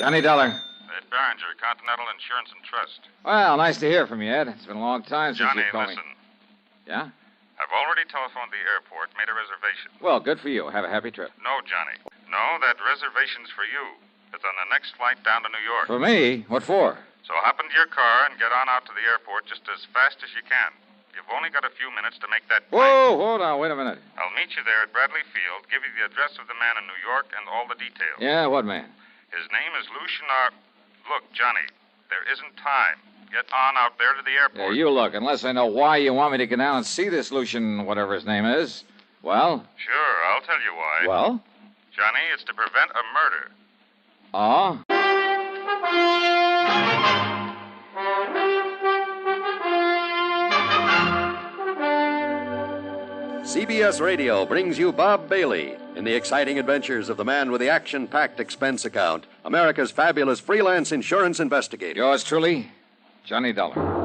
Johnny Dollar. Ed Barringer, Continental Insurance and Trust. Well, nice to hear from you, Ed. It's been a long time since Johnny, you called me. listen. Yeah? I've already telephoned the airport, made a reservation. Well, good for you. Have a happy trip. No, Johnny. No, that reservation's for you. It's on the next flight down to New York. For me? What for? So hop into your car and get on out to the airport just as fast as you can. You've only got a few minutes to make that flight. Whoa, hold on. Wait a minute. I'll meet you there at Bradley Field, give you the address of the man in New York and all the details. Yeah, what man? His name is Lucian R. Look, Johnny, there isn't time. Get on out there to the airport. Yeah, you look. Unless I know why you want me to get down and see this Lucian, whatever his name is. Well? Sure, I'll tell you why. Well? Johnny, it's to prevent a murder. Oh? CBS Radio brings you Bob Bailey in the exciting adventures of the man with the action-packed expense account, America's fabulous freelance insurance investigator. Yours truly, Johnny Dollar.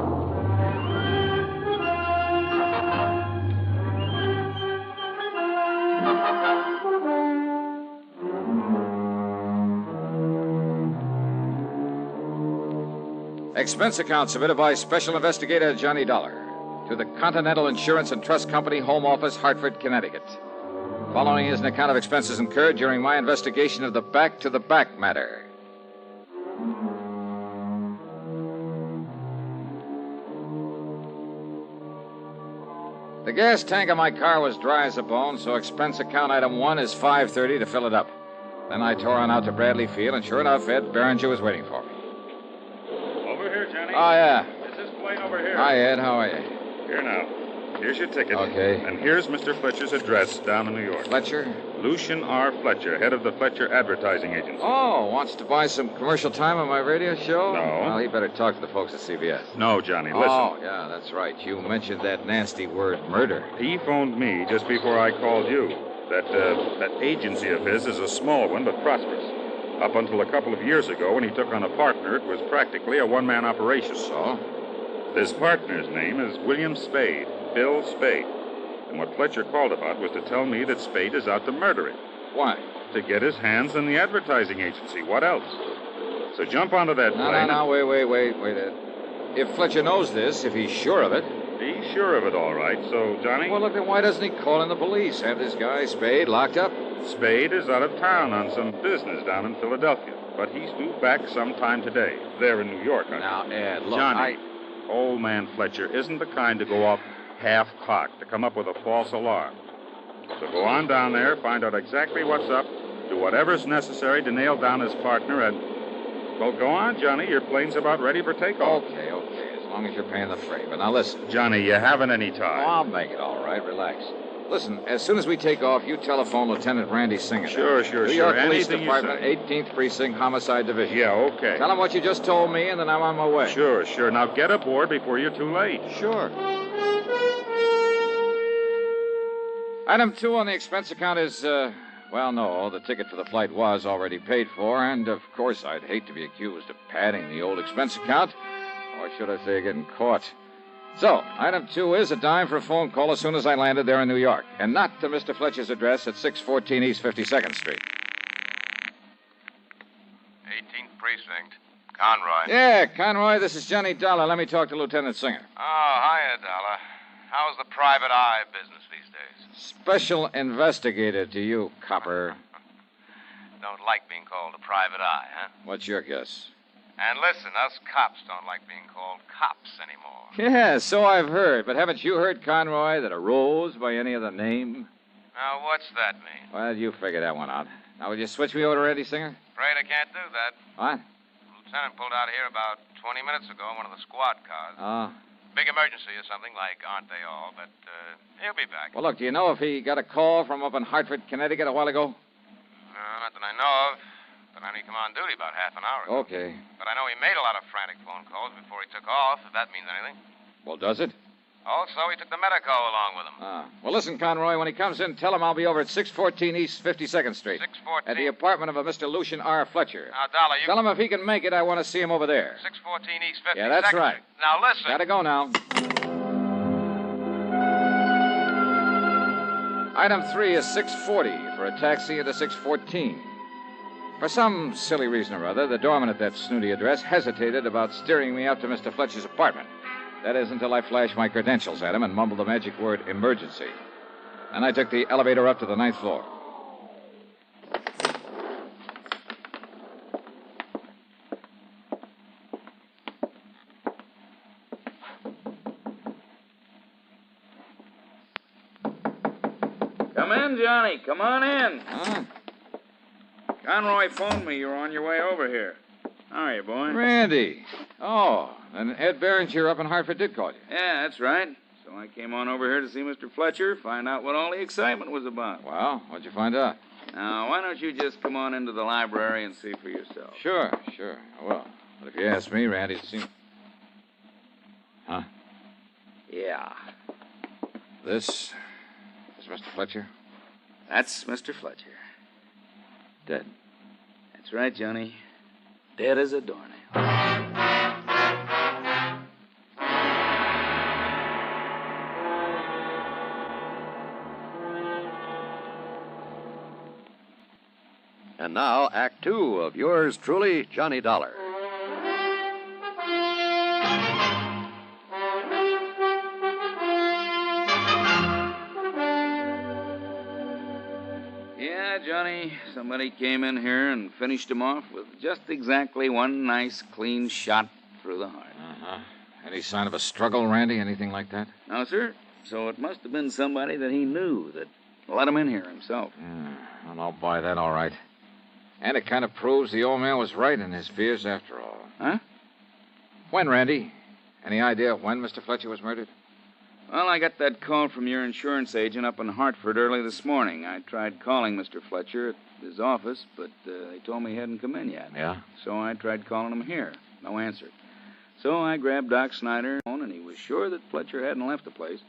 Expense account submitted by Special Investigator Johnny Dollar to the Continental Insurance and Trust Company, Home Office, Hartford, Connecticut. Following is an account of expenses incurred during my investigation of the back-to-the-back matter. The gas tank of my car was dry as a bone, so expense account item 1 is $5.30 to fill it up. Then I tore on out to Bradley Field, and sure enough, Ed Barringer was waiting for me. Over here, Johnny. Oh, yeah. It's this plane over here. Hi, Ed. How are you? Here now. Here's your ticket. Okay. And here's Mr. Fletcher's address down in New York. Fletcher? Lucian R. Fletcher, head of the Fletcher Advertising Agency. Oh, wants to buy some commercial time on my radio show? No. Well, he better talk to the folks at CBS. No, Johnny, listen. Oh, yeah, that's right. You mentioned that nasty word, murder. He phoned me just before I called you. That agency of his is a small one, but prosperous. Up until a couple of years ago, when he took on a partner, it was practically a one-man operation. So? This partner's name is William Spade, Bill Spade. And what Fletcher called about was to tell me that Spade is out to murder him. Why? To get his hands on the advertising agency. What else? So jump onto that plane. No, wait, Ed. If Fletcher knows this, if he's sure of it... He's sure of it, all right. So, Johnny? Well, look, then why doesn't he call in the police? Have this guy, Spade, locked up? Spade is out of town on some business down in Philadelphia. But he's due back sometime today. There in New York. Now, Ed, look, Johnny, old man Fletcher isn't the kind to go off half-cocked, to come up with a false alarm. So go on down there, find out exactly what's up, do whatever's necessary to nail down his partner, and... Well, go on, Johnny. Your plane's about ready for takeoff. Okay. As long as you're paying the freight. But now listen. Johnny, you haven't any Oh, time. I'll make it all right. Relax. Listen, as soon as we take off, you telephone Lieutenant Randy Singer. Sure. New York Police Anything you Department, say. 18th Precinct, Homicide Division. Yeah, okay. Tell him what you just told me, and then I'm on my way. Sure. Now get aboard before you're too late. Sure. Item 2 on the expense account is, well, no, the ticket for the flight was already paid for, and of course I'd hate to be accused of padding the old expense account, or should I say getting caught. So, item 2 is a dime for a phone call as soon as I landed there in New York, and not to Mr. Fletcher's address at 614 East 52nd Street. 18th Precinct. Conroy. Yeah, Conroy, this is Johnny Dollar. Let me talk to Lieutenant Singer. Oh, hiya, Dollar. How's the private eye business these days? Special investigator to you, copper. Don't like being called a private eye, huh? What's your guess? And listen, us cops don't like being called cops anymore. Yeah, so I've heard. But haven't you heard, Conroy, that a rose by any other name? Now, what's that mean? Well, you figure that one out. Now, will you switch me over to Randy Singer? Afraid I can't do that. What? The lieutenant pulled out here about 20 minutes ago in one of the squad cars. Oh. Big emergency or something, like aren't they all? But he'll be back. Well, look, do you know if he got a call from up in Hartford, Connecticut a while ago? No, not that I know of. But I need him on duty about half an hour ago. Okay. But I know he made a lot of frantic phone calls before he took off, if that means anything. Well, does it? Also, he took the medico along with him. Well, listen, Conroy, when he comes in, tell him I'll be over at 614 East 52nd Street. 614? At the apartment of a Mr. Lucian R. Fletcher. Now, Dollar, you... Tell him if he can make it, I want to see him over there. 614 East 52nd Yeah, that's right. Street. Now, listen. Gotta go now. Item 3 is 640 for a taxi into 614. For some silly reason or other, the doorman at that snooty address hesitated about steering me up to Mr. Fletcher's apartment. That is, until I flashed my credentials at him and mumbled the magic word emergency. Then I took the elevator up to the 9th floor. Come in, Johnny. Come on in. Huh? Conroy phoned me you were on your way over here. How are you, boy? Randy. Oh, and Ed Berenger up in Hartford did call you. Yeah, that's right. So I came on over here to see Mr. Fletcher, find out what all the excitement was about. Well, what'd you find out? Now, why don't you just come on into the library and see for yourself? Sure. I will. But if you ask me, Randy's seen... Huh? Yeah. This is Mr. Fletcher? That's Mr. Fletcher. Dead. That's right, Johnny. Dead as a doornail. And now, Act Two of yours truly, Johnny Dollar. Yeah, Johnny, somebody came in here and finished him off with just exactly one nice, clean shot through the heart. Uh-huh. Any sign of a struggle, Randy? Anything like that? No, sir. So it must have been somebody that he knew that let him in here himself. Well, I'll buy that all right. And it kind of proves the old man was right in his fears after all. Huh? When, Randy? Any idea when Mr. Fletcher was murdered? Well, I got that call from your insurance agent up in Hartford early this morning. I tried calling Mr. Fletcher at his office, but they told me he hadn't come in yet. Yeah? So I tried calling him here. No answer. So I grabbed Doc Snyder, and he was sure that Fletcher hadn't left the place.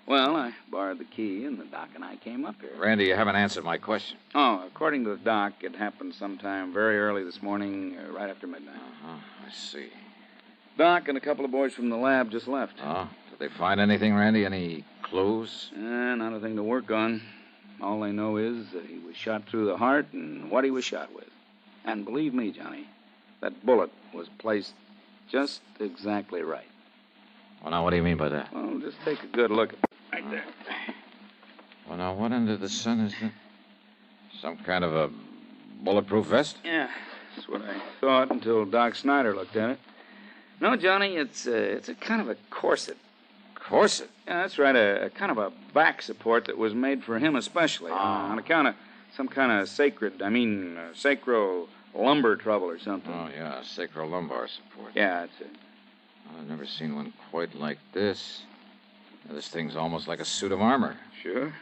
Well, I borrowed the key, and the Doc and I came up here. Randy, you haven't answered my question. Oh, according to the Doc, it happened sometime very early this morning, right after midnight. Uh-huh. I see. Doc and a couple of boys from the lab just left. Oh, did they find anything, Randy? Any clues? Not a thing to work on. All they know is that he was shot through the heart and what he was shot with. And believe me, Johnny, that bullet was placed just exactly right. Well, now, what do you mean by that? Well, just take a good look at it right there. Well, now, what under the sun is that? Some kind of a bulletproof vest? Yeah, that's what I thought until Doc Snyder looked at it. No, Johnny, it's a kind of a corset. Corset? Yeah, that's right, a kind of a back support that was made for him especially, on account of some kind of sacro lumbar trouble or something. Oh, yeah, sacrolumbar support. Yeah, that's it. I've never seen one quite like this. This thing's almost like a suit of armor. Sure.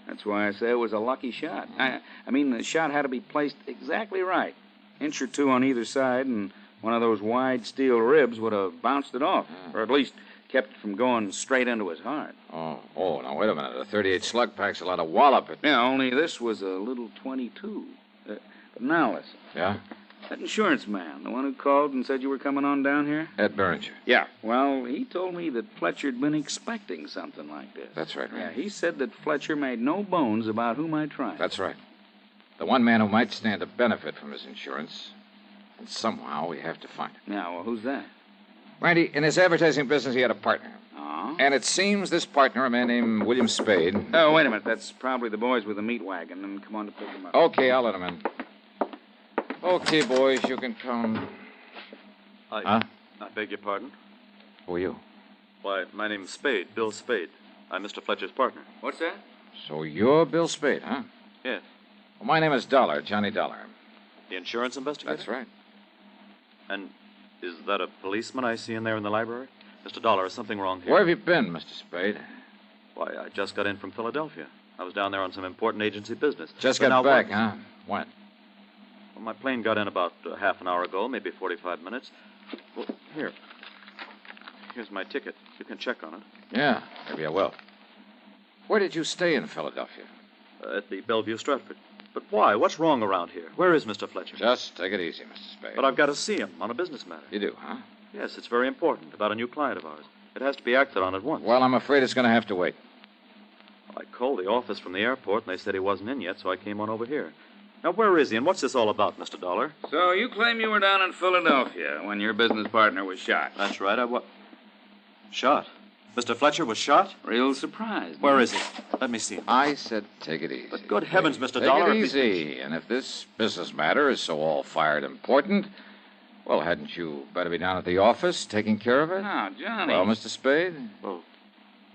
That's why I say it was a lucky shot. I mean, the shot had to be placed exactly right. Inch or two on either side, and one of those wide steel ribs would have bounced it off, or at least kept it from going straight into his heart. Oh, now, wait a minute. A 38 slug packs a lot of wallop. Yeah, only this was a little 22. But now listen. Yeah? That insurance man, the one who called and said you were coming on down here? Ed Berenger. Yeah. Well, he told me that Fletcher'd been expecting something like this. That's right, Yeah, Randy. he said that Fletcher made no bones about who might try. That's right. The one man who might stand to benefit from his insurance. And somehow we have to find him. Yeah, well, who's that? Randy, in his advertising business, he had a partner. Oh? And it seems this partner, a man named William Spade... Oh, wait a minute. That's probably the boys with the meat wagon, and come on to pick them up. Okay, I'll let him in. Okay, boys, you can come. I beg your pardon? Who are you? Why, my name's Spade, Bill Spade. I'm Mr. Fletcher's partner. What's that? So you're Bill Spade, huh? Yes. Well, my name is Dollar, Johnny Dollar. The insurance investigator? That's right. And is that a policeman I see in there in the library? Mr. Dollar, is something wrong here? Where have you been, Mr. Spade? Why, I just got in from Philadelphia. I was down there on some important agency business. Just But got now back, what- huh? When? Well, my plane got in about half an hour ago, maybe 45 minutes. Well, here. Here's my ticket. You can check on it. Yeah, maybe I will. Where did you stay in Philadelphia? At the Bellevue Stratford. But why? What's wrong around here? Where is Mr. Fletcher? Just take it easy, Mr. Spade. But I've got to see him on a business matter. You do, huh? Yes, it's very important, about a new client of ours. It has to be acted on at once. Well, I'm afraid it's going to have to wait. I called the office from the airport, and they said he wasn't in yet, so I came on over here. Now, where is he, and what's this all about, Mr. Dollar? So you claim you were down in Philadelphia when your business partner was shot. That's right, Shot? Mr. Fletcher was shot? Real surprised. Where is he? Let me see him. I said take it easy. But good heavens, Mr. Take Dollar. it easy. And if this business matter is so all-fired important, well, hadn't you better be down at the office taking care of it? Now, Johnny. Well, Mr. Spade? Well,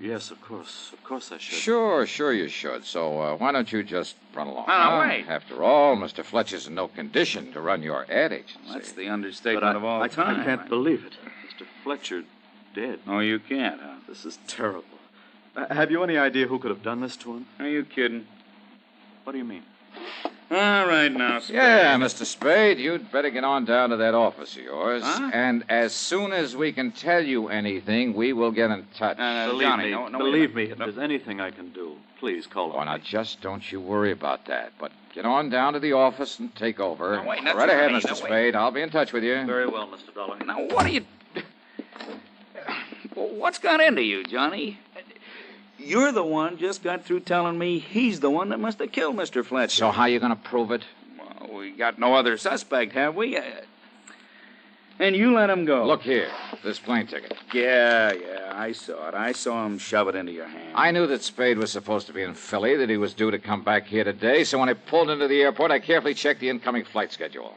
yes, of course. Of course I should. Sure you should. So why don't you just run along? No, wait. After all, Mr. Fletcher's in no condition to run your ad agency. That's the But understatement of all time. I can't believe it. Mr. Fletcher dead. Oh, you can't, huh? This is terrible. Have you any idea who could have done this to him? Are you kidding? What do you mean? All right, now, Spade. Yeah, Mr. Spade, you'd better get on down to that office of yours. Huh? And as soon as we can tell you anything, we will get in touch. Believe Johnny, me, no, wait a believe me, minute. if there's anything I can do, please call Oh, on now, me. just don't you worry about that. But get on down to the office and take over. Now, wait, now, right ahead, Johnny, Mr. now, wait. Spade. I'll be in touch with you. Very well, Mr. Dollar. Now, what are you... What's got into you, Johnny? You're the one just got through telling me he's the one that must have killed Mr. Fletcher. So how you going to prove it? Well, we got no other suspect, have we? And you let him go. Look here, this plane ticket. Yeah, I saw it. I saw him shove it into your hand. I knew that Spade was supposed to be in Philly, that he was due to come back here today, so when I pulled into the airport, I carefully checked the incoming flight schedule.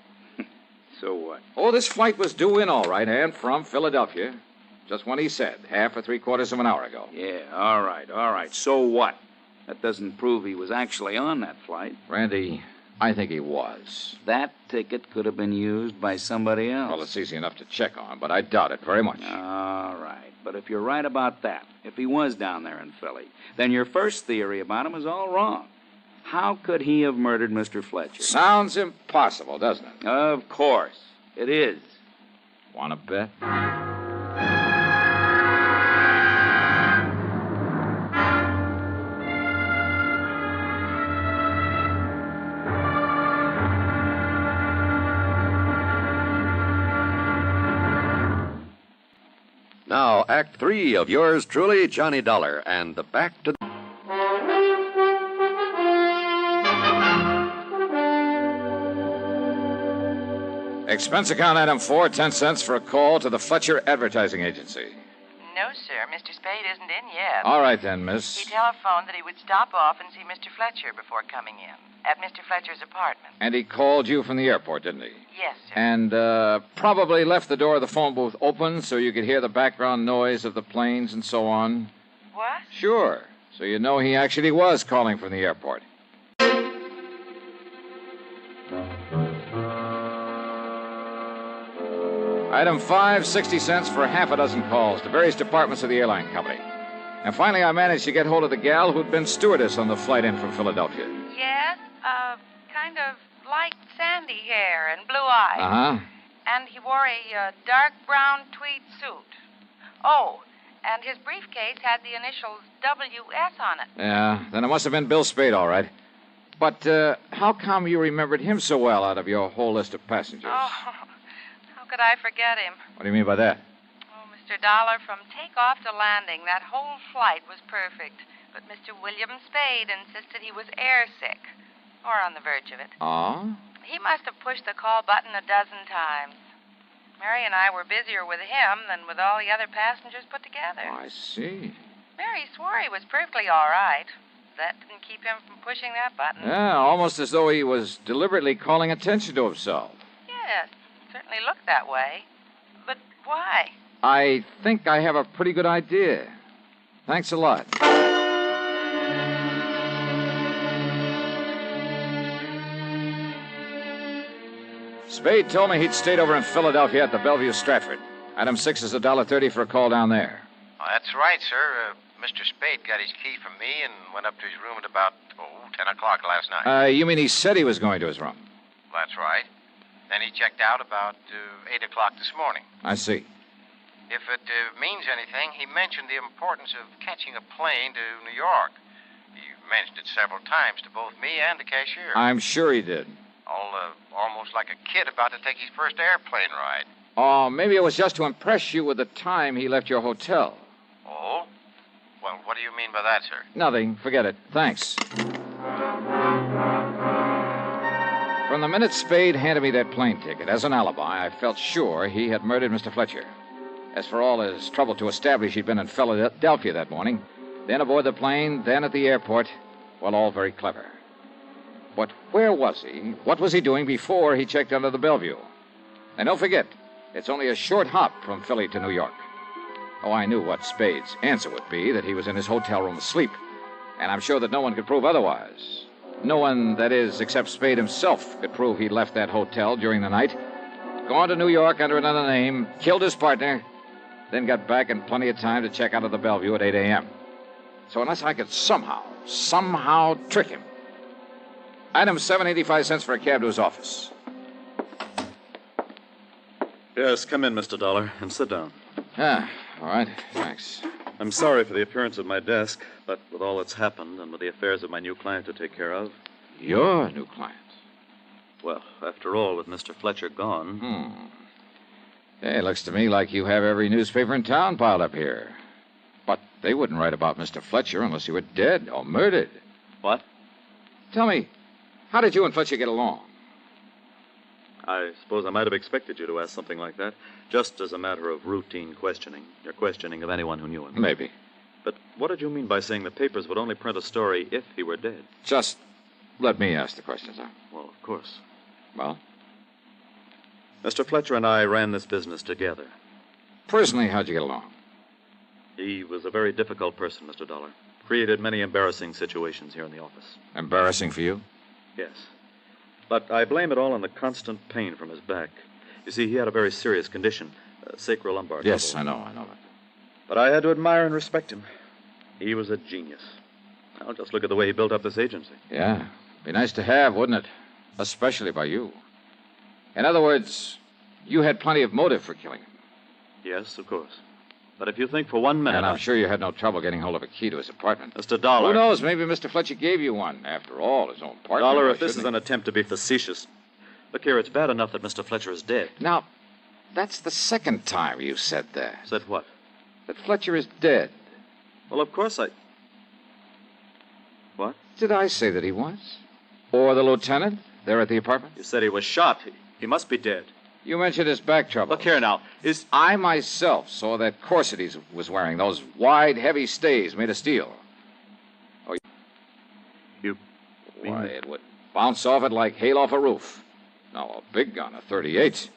So what? Oh, this flight was due in all right, and from Philadelphia. Just when he said, half or three-quarters of an hour ago. Yeah, all right. So what? That doesn't prove he was actually on that flight. Randy, I think he was. That ticket could have been used by somebody else. Well, it's easy enough to check on, but I doubt it very much. All right. But if you're right about that, if he was down there in Philly, then your first theory about him is all wrong. How could he have murdered Mr. Fletcher? Sounds impossible, doesn't it? Of course. It is. Want to bet? Now, Act 3 of yours truly, Johnny Dollar, and the Back to... Expense account item 4, 10 cents for a call to the Fletcher Advertising Agency. No, sir. Mr. Spade isn't in yet. All right, then, He miss. telephoned that he would stop off and see Mr. Fletcher before coming in at Mr. Fletcher's apartment. And he called you from the airport, didn't he? Yes, sir. And probably left the door of the phone booth open so you could hear the background noise of the planes and so on. What? Sure. So you know he actually was calling from the airport. Item 5, 60 cents for half a dozen calls to various departments of the airline company. And finally, I managed to get hold of the gal who'd been stewardess on the flight in from Philadelphia. Yes, kind of light sandy hair and blue eyes. Uh-huh. And he wore a dark brown tweed suit. Oh, and his briefcase had the initials WS on it. Yeah, then it must have been Bill Spade, all right. But how come you remembered him so well out of your whole list of passengers? Oh, how could I forget him? What do you mean by that? Oh, Mr. Dollar, from takeoff to landing, that whole flight was perfect. But Mr. William Spade insisted he was airsick, or on the verge of it. Oh? He must have pushed the call button a dozen times. Mary and I were busier with him than with all the other passengers put together. Oh, I see. Mary swore he was perfectly all right. That didn't keep him from pushing that button. Yeah, almost as though he was deliberately calling attention to himself. Yes, certainly looked that way. But why? I think I have a pretty good idea. Thanks a lot. Spade told me he'd stayed over in Philadelphia at the Bellevue Stratford. Item 6 is $1.30 for a call down there. Oh, that's right, sir. Mr. Spade got his key from me and went up to his room at about, 10 o'clock last night. You mean he said he was going to his room? That's right. Then he checked out about 8 o'clock this morning. I see. If it means anything, he mentioned the importance of catching a plane to New York. He mentioned it several times to both me and the cashier. I'm sure he did. Almost like a kid about to take his first airplane ride. Oh, maybe it was just to impress you with the time he left your hotel. Oh? Well, what do you mean by that, sir? Nothing. Forget it. Thanks. From the minute Spade handed me that plane ticket as an alibi, I felt sure he had murdered Mr. Fletcher. As for all his trouble to establish he'd been in Philadelphia that morning, then aboard the plane, then at the airport, well, all very clever. But where was he? What was he doing before he checked under the Bellevue? And don't forget, it's only a short hop from Philly to New York. Oh, I knew what Spade's answer would be, that he was in his hotel room asleep. And I'm sure that no one could prove otherwise. No one, that is, except Spade himself, could prove he'd left that hotel during the night, gone to New York under another name, killed his partner, then got back in plenty of time to check out of the Bellevue at 8 a.m. So unless I could somehow trick him. Item 7.85 for a cab to his office. Yes, come in, Mr. Dollar, and sit down. Ah, all right, thanks. I'm sorry for the appearance of my desk, but with all that's happened and with the affairs of my new client to take care of... Your new client? Well, after all, with Mr. Fletcher gone... Hey, looks to me like you have every newspaper in town piled up here. But they wouldn't write about Mr. Fletcher unless he were dead or murdered. What? Tell me, how did you and Fletcher get along? I suppose I might have expected you to ask something like that, just as a matter of routine questioning. Your questioning of anyone who knew him. Maybe. But what did you mean by saying the papers would only print a story if he were dead? Just let me ask the questions, huh? Well, of course. Well? Mr. Fletcher and I ran this business together. Personally, how'd you get along? He was a very difficult person, Mr. Dollar. Created many embarrassing situations here in the office. Embarrassing for you? Yes. But I blame it all on the constant pain from his back. You see, he had a very serious condition, sacrolumbar. Yes, trouble. I know that. But I had to admire and respect him. He was a genius. Now, just look at the way he built up this agency. Yeah. Be nice to have, wouldn't it? Especially by you. In other words, you had plenty of motive for killing him. Yes, of course. But if you think for 1 minute... And I'm sure you had no trouble getting hold of a key to his apartment. Mr. Dollar... Who knows? Maybe Mr. Fletcher gave you one. After all, his own partner. Dollar, if this is an attempt to be facetious... Look here, it's bad enough that Mr. Fletcher is dead. Now, that's the second time you've said that. Said what? That Fletcher is dead. Well, of course I... What? Did I say that he was? Or the lieutenant there at the apartment? You said he was shot. He must be dead. You mentioned his back trouble. Look here now. I myself saw that corset he was wearing, those wide, heavy stays made of steel. Oh, you... Why, it would bounce off it like hail off a roof. Now, a big gun, a .38.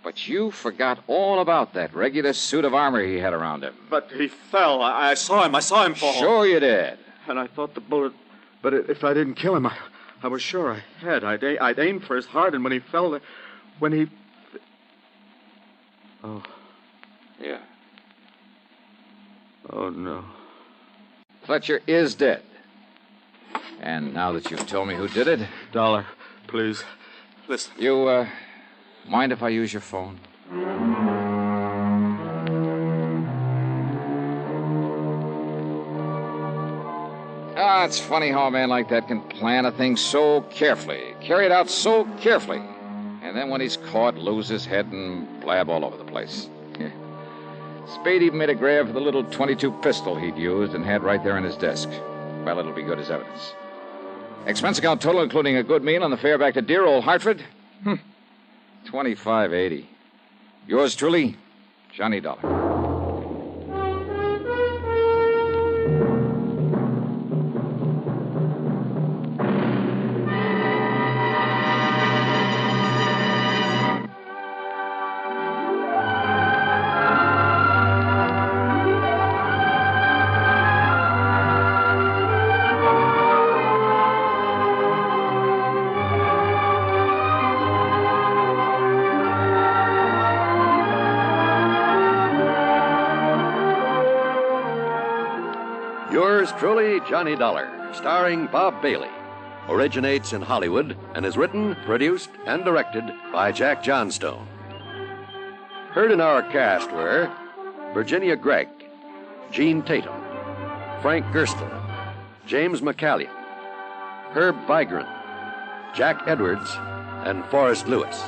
But you forgot all about that regular suit of armor he had around him. But he fell. I saw him fall. Sure you did. And I thought the bullet... But if I didn't kill him, I was sure I had. I'd aimed for his heart, and when he fell... When he... Oh. Yeah. Oh, no. Fletcher is dead. And now that you've told me who did it... Dollar, please, listen. You, mind if I use your phone? Ah, it's funny how a man like that can plan a thing so carefully, carry it out so carefully, and then when he's caught, lose his head and blab all over the place. Yeah. Spade even made a grab for the little .22 pistol he'd used and had right there in his desk. Well, it'll be good as evidence. Expense account total, including a good meal and the fare back to dear old Hartford? $25.80. Yours truly, Johnny Dollar. Yours truly, Johnny Dollar, starring Bob Bailey. Originates in Hollywood and is written, produced, and directed by Jack Johnstone. Heard in our cast were Virginia Gregg, Gene Tatum, Frank Gerstle, James McCallion, Herb Vigran, Jack Edwards, and Forrest Lewis.